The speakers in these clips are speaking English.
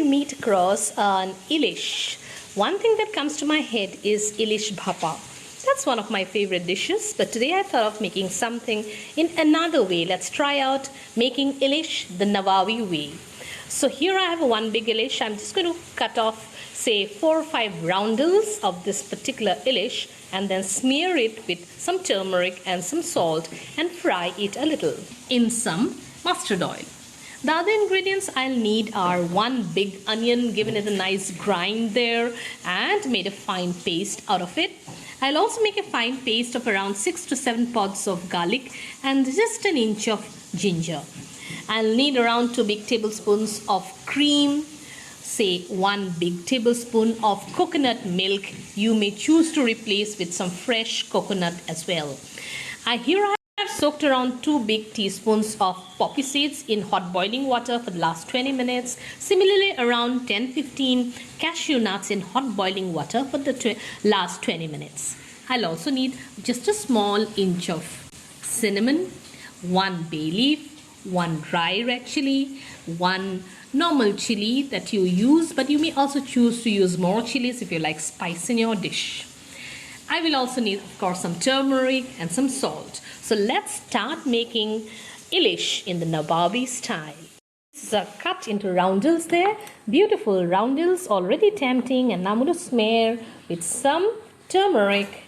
meet across an ILish, one thing that comes to my head is ILish bhapa. That's one of my favorite dishes, but today I thought of making something in another way. Let's try out making ILish the Nawabi way. So here I have one big ILish. I'm just going to cut off say 4 or 5 roundels of this particular ILish and then smear it with some turmeric and some salt and fry it a little in some mustard oil. The other ingredients I'll need are 1 big onion, given it a nice grind there and made a fine paste out of it. I'll also make a fine paste of around 6 to 7 pods of garlic and just an inch of ginger. I'll need around 2 big tablespoons of cream, say 1 big tablespoon of coconut milk. You may choose to replace with some fresh coconut as well. Here I have soaked around 2 big teaspoons of poppy seeds in hot boiling water for the last 20 minutes. Similarly, around 10-15 cashew nuts in hot boiling water for the last 20 minutes. I'll also need just a small inch of cinnamon, 1 bay leaf, 1 dry red chili, 1 normal chili that you use, but you may also choose to use more chilies if you like spice in your dish. I will also need, of course, some turmeric and some salt. So let's start making ILish in the Nawabi style. These are cut into roundels there. Beautiful roundels, already tempting. And now I'm going to smear with some turmeric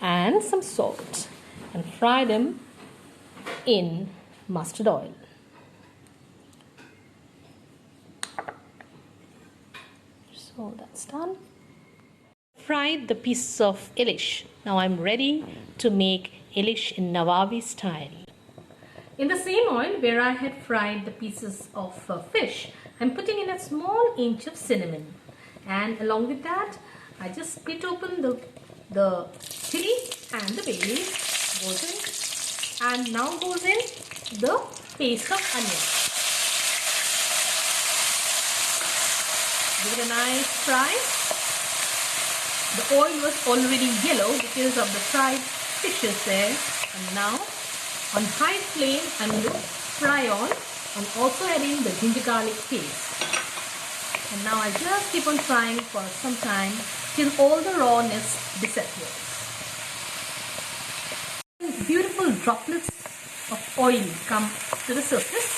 and some salt and fry them in mustard oil. So that's done. Fried the pieces of ILish. Now I'm ready to make ILish in Nawabi style. In the same oil where I had fried the pieces of fish, I'm putting in a small inch of cinnamon, and along with that I just split open the chili and the bay leaf goes in, and now goes in the paste of onion. Give it a nice fry. The oil was already yellow because of the fried fishes there, and now on high flame I'm going to fry on and also adding the ginger garlic paste. And now I just keep on frying for some time till all the rawness disappears. Beautiful droplets of oil come to the surface.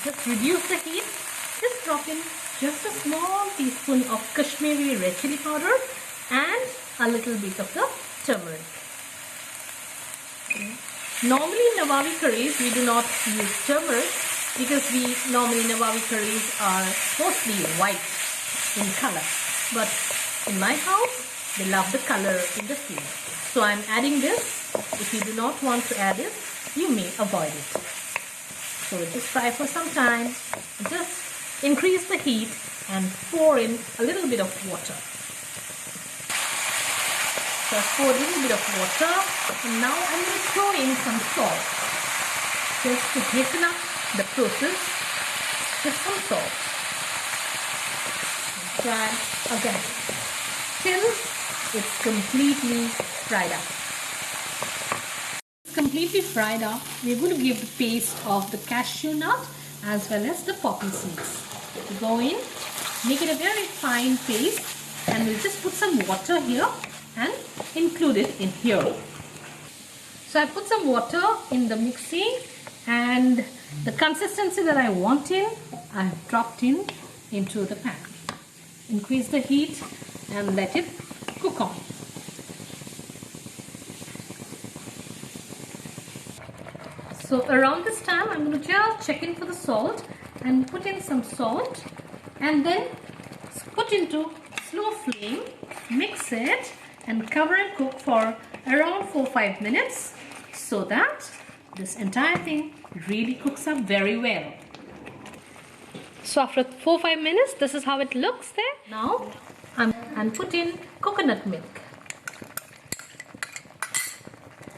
Just reduce the heat. Just drop in just a small teaspoon of Kashmiri red chili powder and a little bit of the turmeric. Normally in Nawabi curries we do not use turmeric because normally Nawabi curries are mostly white in color. But in my house they love the color in the food. So I'm adding this. If you do not want to add it, you may avoid it. So just fry for some time. Just increase the heat and pour in a little bit of water. So I pour a little bit of water, and now I'm going to throw in some salt just to hasten up the process. Just some salt. And fry again till it's completely fried up. It's completely fried up. We're going to give the paste of the cashew nut as well as the poppy seeds. Go in, make it a very fine paste, and we'll just put some water here and include it in here. So I put some water in the mixing, and the consistency that I want in, I've dropped into the pan. Increase the heat and let it cook on. So around this time I'm going to just check in for the salt and put in some salt, and then put into slow flame, mix it and cover and cook for around 4-5 minutes so that this entire thing really cooks up very well. So after 4-5 minutes, this is how it looks there. Now I'm put in coconut milk.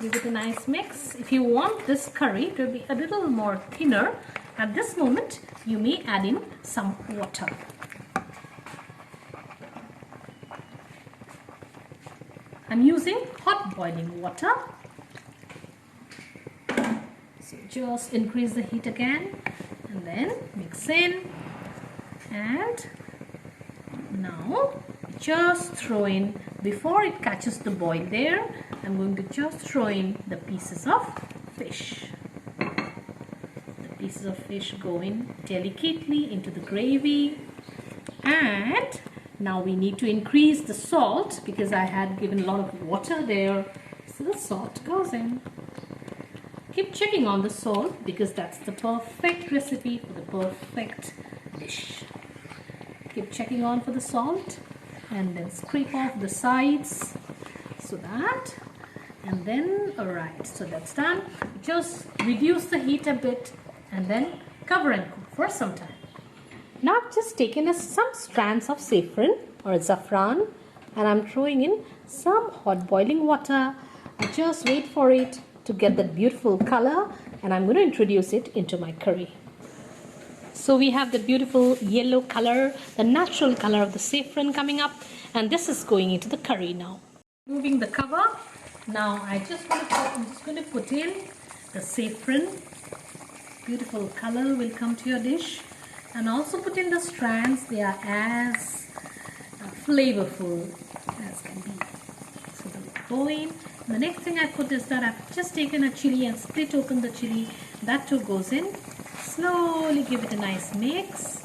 Give it a nice mix. If you want this curry to be a little more thinner, at this moment you may add in some water. I'm using hot boiling water. So just increase the heat again and then mix in and Now just throw in, before it catches the boil there, I'm going to just throw in the pieces of fish. The pieces of fish go in delicately into the gravy, and now we need to increase the salt because I had given a lot of water there, so the salt goes in. Keep checking on the salt because that's the perfect recipe for the perfect dish. Keep checking on for the salt and then scrape off the sides, so that, and then alright, so that's done. Just reduce the heat a bit and then cover and cook for some time. Now I've just taken some strands of saffron or saffron, and I'm throwing in some hot boiling water. I just wait for it to get that beautiful color, and I'm going to introduce it into my curry. So we have the beautiful yellow color, the natural color of the saffron coming up, and this is going into the curry now. Moving the cover, now I'm just going to put in the saffron. Beautiful color will come to your dish, and also put in the strands. They are as flavorful as can be. So they'll go in. The next thing I put is that I've just taken a chili and split open the chili. That too goes in. Slowly give it a nice mix,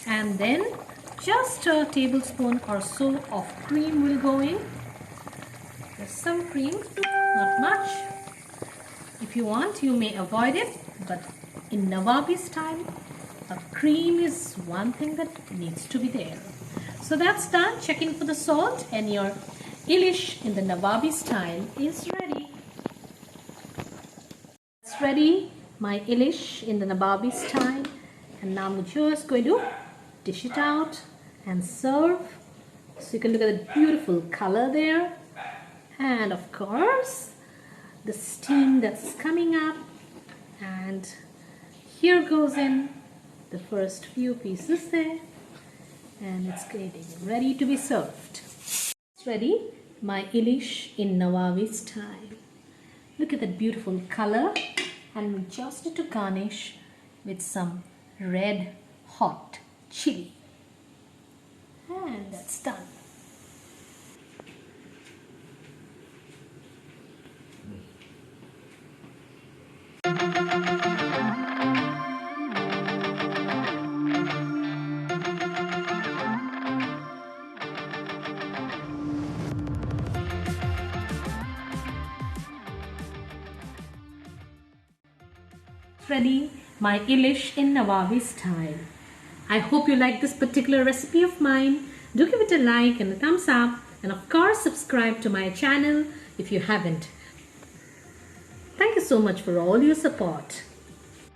and then just a tablespoon or so of cream will go in. There's some cream, not much. If you want, you may avoid it, but in Nawabi style, a cream is one thing that needs to be there. So that's done. Checking for the salt, and your ILish in the Nawabi style is ready. It's ready, my ILish in the Nawabi style, and now I'm just going to dish it out and serve. So you can look at the beautiful color there, and of course the steam that's coming up, and here goes in the first few pieces there, and it's getting ready to be served. It's ready, my ILish in Nawabi style. Look at that beautiful color, and we just need to garnish with some red hot chili, and that's done. Ready, my ILish in Nawabi style. I hope you like this particular recipe of mine. Do give it a like and a thumbs up, and of course subscribe to my channel if you haven't. Thank you so much for all your support.